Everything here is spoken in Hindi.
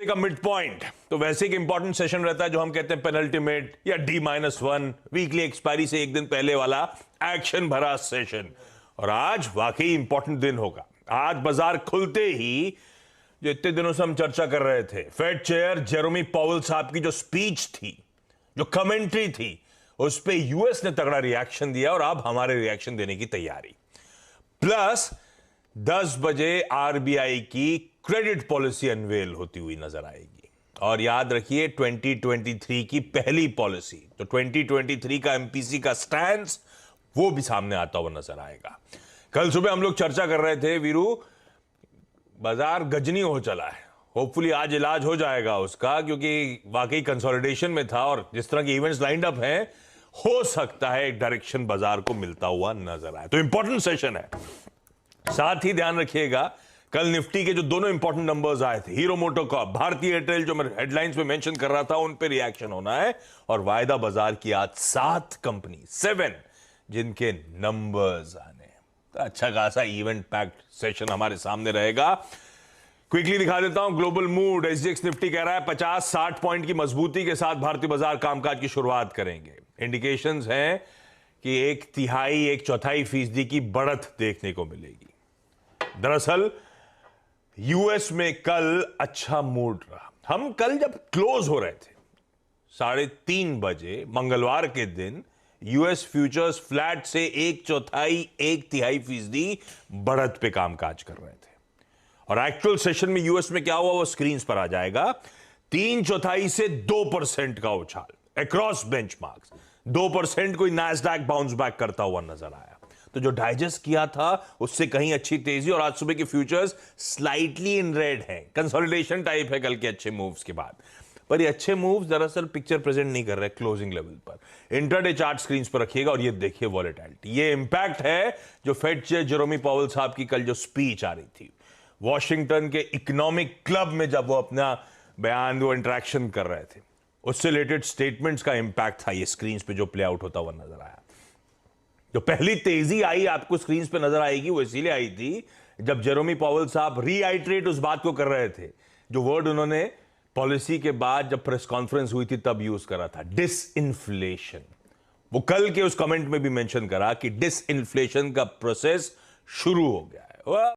का मिड पॉइंट तो वैसे एक इंपॉर्टेंट सेशन रहता है जो हम कहते हैं पेनल्टीमेट या D-1 वीकली एक्सपायरी से एक दिन पहले वाला एक्शन भरा सेशन। और आज वाकई इंपॉर्टेंट दिन होगा। आज बाजार खुलते ही जो इतने दिनों से हम चर्चा कर रहे थे, फेड चेयर जेरोमी पावेल साहब की जो स्पीच थी, जो कमेंट्री थी, उस पे यूएस ने तगड़ा रिएक्शन दिया और अब हमारे रिएक्शन देने की तैयारी। प्लस 10 बजे आरबीआई की क्रेडिट पॉलिसी अनवेल होती हुई नजर आएगी। और याद रखिए 2023 की पहली पॉलिसी, तो 2023 का एमपीसी का स्टैंड वो भी सामने आता हुआ नजर आएगा। कल सुबह हम लोग चर्चा कर रहे थे, वीरू बाजार गजनी हो चला है। होपफुली आज इलाज हो जाएगा उसका, क्योंकि वाकई कंसोलिडेशन में था और जिस तरह के इवेंट्स लाइंड अप हैं, हो सकता है एक डायरेक्शन बाजार को मिलता हुआ नजर आए। तो इंपॉर्टेंट सेशन है। साथ ही ध्यान रखिएगा, कल निफ्टी के जो दोनों इंपॉर्टेंट नंबर्स आए थे, हीरो मोटोकॉर्प, भारतीय एयरटेल, जो मैं हेडलाइंस में मेंशन कर रहा था, उन पे रिएक्शन होना है। और वायदा बाजार की आज 7 कंपनी, 7 जिनके नंबर्स आने हैं। तो अच्छा खासा इवेंट पैक्ड सेशन हमारे सामने रहेगा। क्विकली दिखा देता हूं ग्लोबल मूड। एसजीएक्स निफ्टी कह रहा है 50-60 पॉइंट की मजबूती के साथ भारतीय बाजार कामकाज की शुरुआत करेंगे। इंडिकेशंस हैं कि 1/3 1/4 फीसदी की बढ़त देखने को मिलेगी। दरअसल यूएस में कल अच्छा मूड रहा। हम कल जब क्लोज हो रहे थे 3:30 बजे मंगलवार के दिन, यूएस फ्यूचर्स फ्लैट से 1/4 1/3 फीसदी बढ़त पे कामकाज कर रहे थे। और एक्चुअल सेशन में यूएस में क्या हुआ वो स्क्रीन पर आ जाएगा। 3/4 से 2% का उछाल अक्रॉस बेंचमार्क्स। 2% कोई नैस्डैक बाउंस बैक करता हुआ नजर आया। तो जो डाइजेस्ट किया था उससे कहीं अच्छी तेजी। और आज सुबह के फ्यूचर्स स्लाइटली इन रेड है, कंसोलिडेशन टाइप है कल के अच्छे मूव्स के बाद। पर ये अच्छे मूव्स दरअसल पिक्चर प्रेजेंट नहीं कर रहे क्लोजिंग लेवल पर। इंट्राडे चार्ट स्क्रीन पर रखिएगा और ये देखिए वॉलेटिलिटी। ये इंपैक्ट है जो फेड चेयर जेरोमी पावेल साहब की कल जो स्पीच आ रही थी वॉशिंगटन के इकोनॉमिक क्लब में, जब वो अपना बयान, वो इंटरेक्शन कर रहे थे, उससे रिलेटेड स्टेटमेंट्स का इंपैक्ट था ये स्क्रीन पे जो प्ले आउट होता हुआ नजर आया। जो पहली तेजी आई आपको स्क्रीन पे नजर आएगी वो इसीलिए आई थी जब जेरोमी पावेल साहब रीआइट्रेट उस बात को कर रहे थे जो वर्ड उन्होंने पॉलिसी के बाद जब प्रेस कॉन्फ्रेंस हुई थी तब यूज करा था, डिसइंफ्लेशन। वो कल के उस कमेंट में भी मेंशन करा कि डिसइंफ्लेशन का प्रोसेस शुरू हो गया है।